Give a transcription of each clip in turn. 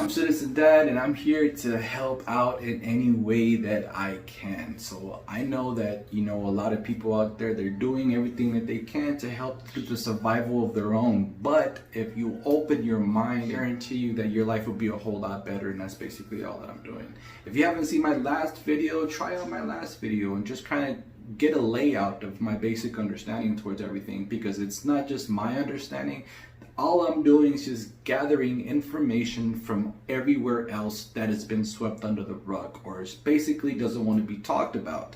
I'm Citizen Dad, and I'm here to help out in any way that I can. So I know that, a lot of people out there, they're doing everything that they can to help through the survival of their own. But if you open your mind, I guarantee you that your life will be a whole lot better, and that's basically all that I'm doing. If you haven't seen my last video, try out my last video and just kind of get a layout of my basic understanding towards everything, because it's not just my understanding. All I'm doing is just gathering information from everywhere else that has been swept under the rug, or basically doesn't want to be talked about.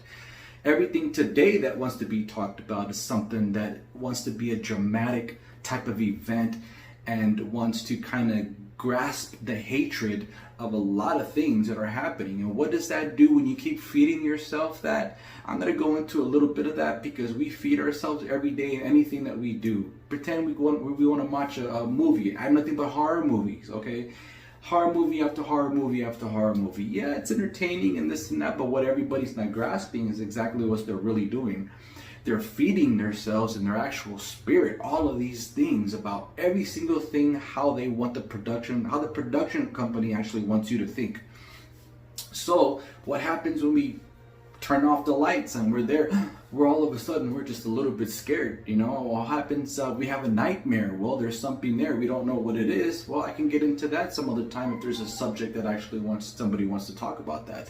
Everything today that wants to be talked about is something that wants to be a dramatic type of event and wants to kind of grasp the hatred of a lot of things that are happening. And what does that do when you keep feeding yourself that? I'm going to go into a little bit of that, because we feed ourselves every day in anything that we do. Pretend we want to watch a movie. I have nothing but horror movies, okay? Horror movie after horror movie after horror movie. Yeah, it's entertaining and this and that, but what everybody's not grasping is exactly what they're really doing. They're feeding themselves and their actual spirit all of these things about every single thing, how they want the production company actually wants you to think. So what happens when we turn off the lights and we're there? We're all of a sudden, we're just a little bit scared. What happens? We have a nightmare. Well, there's something there. We don't know what it is. Well, I can get into that some other time if there's a subject that actually somebody wants to talk about that.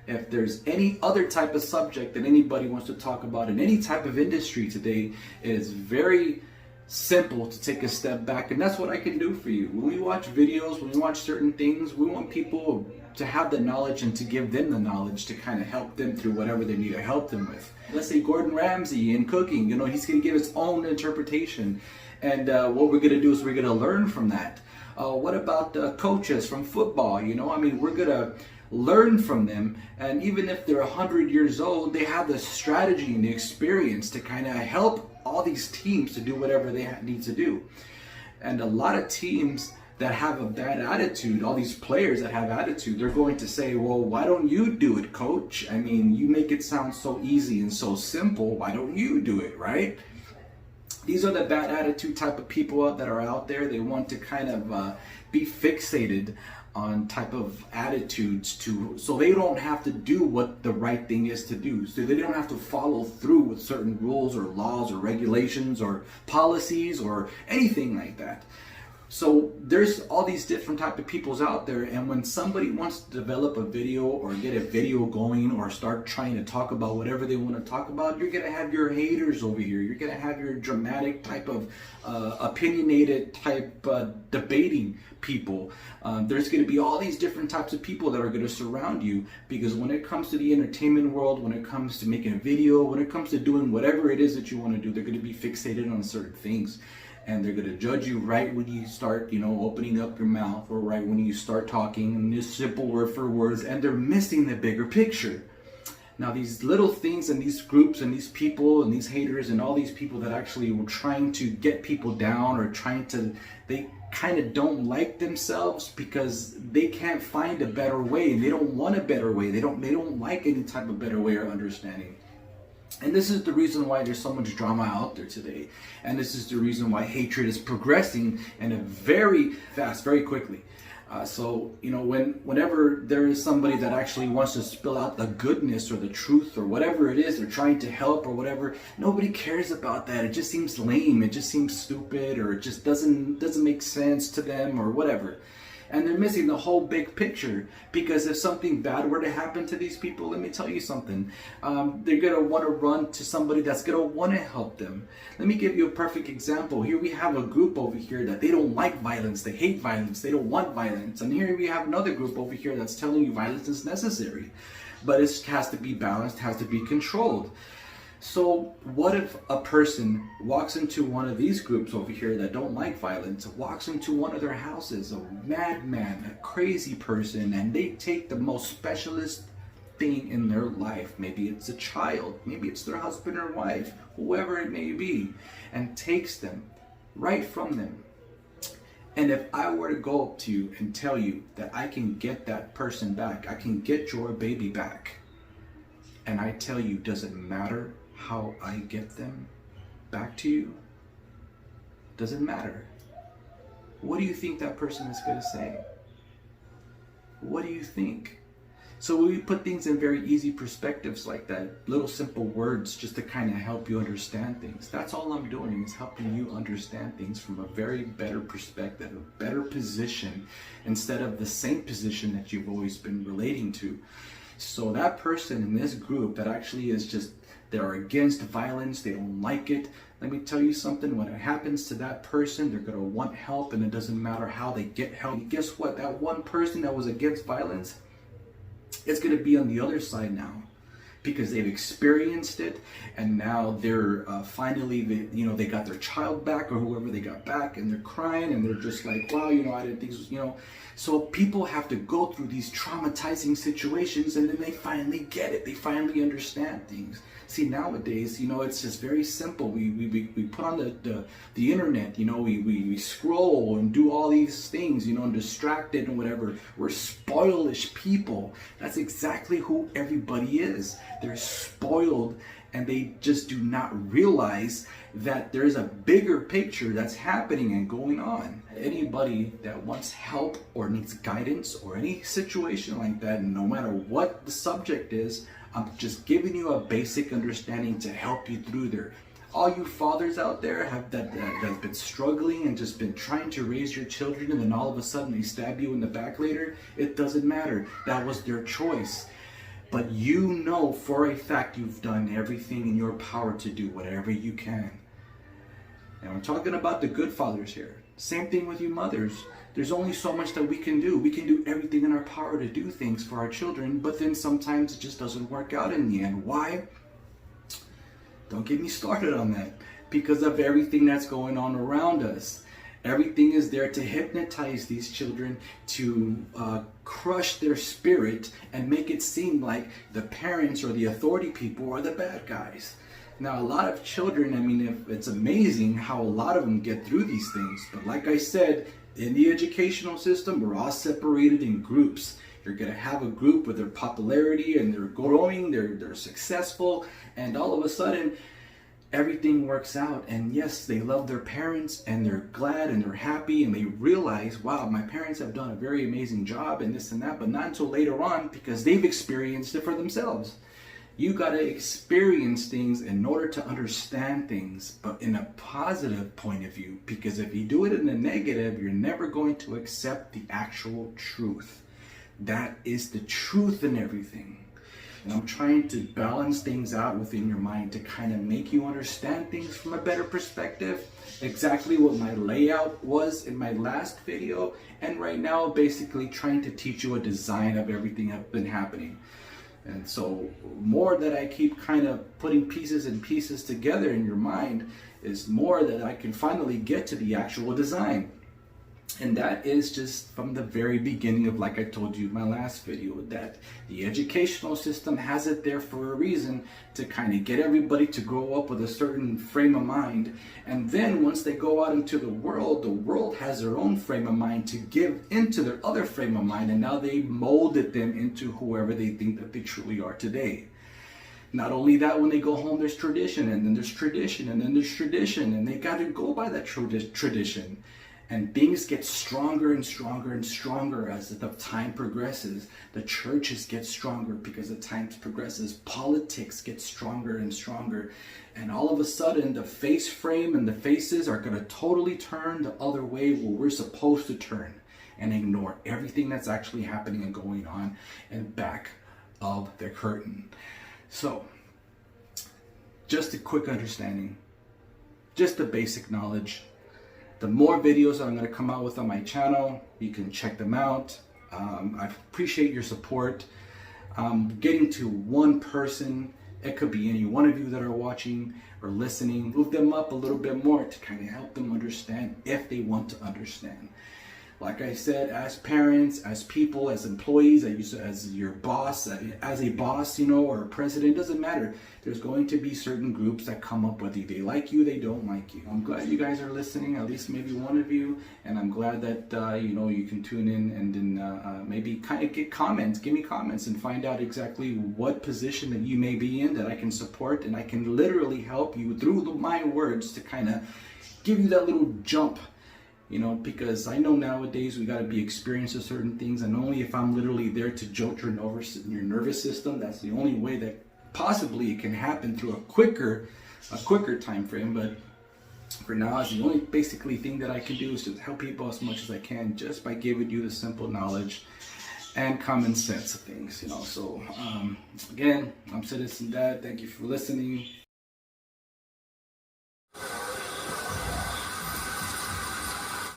If there's any other type of subject that anybody wants to talk about in any type of industry today, it is very simple to take a step back, and that's what I can do for you. When we watch videos, when we watch certain things, we want people to have the knowledge and to give them the knowledge to kind of help them through whatever they need to help them with. Let's say Gordon Ramsay in cooking, he's going to give his own interpretation, and what we're going to do is we're going to learn from that. What about coaches from football? We're going to learn from them, and even if they're 100 years old, they have the strategy and the experience to kind of help all these teams to do whatever they need to do. And a lot of teams that have a bad attitude, all these players that have attitude, they're going to say, well, why don't you do it, coach? You make it sound so easy and so simple. Why don't you do it, right? These are the bad attitude type of people that are out there. They want to kind of be fixated on type of attitudes so they don't have to do what the right thing is to do. So they don't have to follow through with certain rules or laws or regulations or policies or anything like that. So there's all these different type of peoples out there, and when somebody wants to develop a video or get a video going or start trying to talk about whatever they want to talk about, you're going to have your haters over here. You're going to have your dramatic type of opinionated type debating people. There's going to be all these different types of people that are going to surround you, because when it comes to the entertainment world, when it comes to making a video, when it comes to doing whatever it is that you want to do, they're going to be fixated on certain things. And they're going to judge you right when you start, opening up your mouth, or right when you start talking, and just simple word for words, and they're missing the bigger picture. Now, these little things and these groups and these people and these haters and all these people that actually were trying to get people down, or they kind of don't like themselves because they can't find a better way, and they don't want a better way. They don't like any type of better way or understanding. And this is the reason why there's so much drama out there today. And this is the reason why hatred is progressing in a very fast, very quickly. Whenever there is somebody that actually wants to spill out the goodness or the truth or whatever it is they're trying to help or whatever, nobody cares about that. It just seems lame. It just seems stupid, or it just doesn't make sense to them or whatever. And they're missing the whole big picture, because if something bad were to happen to these people, let me tell you something, they're going to want to run to somebody that's going to want to help them. Let me give you a perfect example. Here we have a group over here that they don't like violence, they hate violence, they don't want violence. And here we have another group over here that's telling you violence is necessary, but it has to be balanced, has to be controlled. So what if a person walks into one of these groups over here that don't like violence, walks into one of their houses, a madman, a crazy person, and they take the most specialist thing in their life, maybe it's a child, maybe it's their husband or wife, whoever it may be, and takes them right from them. And if I were to go up to you and tell you that I can get that person back, I can get your baby back, and I tell you, does it matter how I get them back to you? Doesn't matter. What do you think that person is going to say? What do you think? So we put things in very easy perspectives like that, little simple words just to kind of help you understand things. That's all I'm doing, is helping you understand things from a very better perspective, a better position, instead of the same position that you've always been relating to. So that person in this group that actually is just, they're against violence, they don't like it. Let me tell you something, when it happens to that person, they're going to want help, and it doesn't matter how they get help. And guess what? That one person that was against violence, it's going to be on the other side now, because they've experienced it, and now they're finally, they got their child back, or whoever they got back, and they're crying, and they're just like, wow, I didn't think, So people have to go through these traumatizing situations, and then they finally get it. They finally understand things. See, nowadays, it's just very simple. We put on the internet, we scroll and do all these things, and distracted and whatever. We're spoilish people. That's exactly who everybody is. They're spoiled, and they just do not realize that there's a bigger picture that's happening and going on. Anybody that wants help or needs guidance or any situation like that, no matter what the subject is, I'm just giving you a basic understanding to help you through there. All you fathers out there that have been struggling and just been trying to raise your children, and then all of a sudden they stab you in the back later, it doesn't matter. That was their choice. But you know for a fact you've done everything in your power to do whatever you can. And I'm talking about the good fathers here. Same thing with you mothers. There's only so much that we can do. We can do everything in our power to do things for our children, but then sometimes it just doesn't work out in the end. Why? Don't get me started on that. Because of everything that's going on around us. Everything is there to hypnotize these children, to crush their spirit and make it seem like the parents or the authority people are the bad guys. Now, a lot of children, it's amazing how a lot of them get through these things. But like I said, in the educational system, we're all separated in groups. You're going to have a group with their popularity and they're growing, they're successful, and all of a sudden, everything works out. And yes, they love their parents and they're glad and they're happy and they realize, wow, my parents have done a very amazing job and this and that, but not until later on, because they've experienced it for themselves. You got to experience things in order to understand things, but in a positive point of view, because if you do it in a negative, you're never going to accept the actual truth. That is the truth in everything. And I'm trying to balance things out within your mind to kind of make you understand things from a better perspective. Exactly what my layout was in my last video, and right now basically trying to teach you a design of everything that's been happening. And so more that I keep kind of putting pieces and pieces together in your mind is more that I can finally get to the actual design. And that is just from the very beginning of, like I told you in my last video, that the educational system has it there for a reason, to kind of get everybody to grow up with a certain frame of mind. And then once they go out into the world has their own frame of mind to give into their other frame of mind. And now they molded them into whoever they think that they truly are today. Not only that, when they go home, there's tradition, and then there's tradition, and then there's tradition, and they got to go by that tradition. And things get stronger and stronger and stronger as the time progresses. The churches get stronger because the time progresses. Politics get stronger and stronger. And all of a sudden, the face frame and the faces are going to totally turn the other way where we're supposed to turn, and ignore everything that's actually happening and going on in back of the curtain. So, just a quick understanding, just the basic knowledge. The more videos that I'm going to come out with on my channel, you can check them out. I appreciate your support. Getting to one person, it could be any one of you that are watching or listening, move them up a little bit more to kind of help them understand if they want to understand. Like I said, as parents, as people, as employees, as your boss, as a boss, or a president, doesn't matter. There's going to be certain groups that come up, whether they like you, they don't like you. I'm glad you guys are listening, at least maybe one of you, and I'm glad that, you can tune in and then maybe kind of get comments, give me comments and find out exactly what position that you may be in that I can support, and I can literally help you through my words to kind of give you that little jump You know, because I know nowadays we got to be experienced with certain things, and only if I'm literally there to jolt your nervous system, that's the only way that possibly it can happen through a quicker time frame. But for now, it's the only basically thing that I can do is to help people as much as I can, just by giving you the simple knowledge and common sense of things, you know. So again, I'm Citizen Dad. Thank you for listening.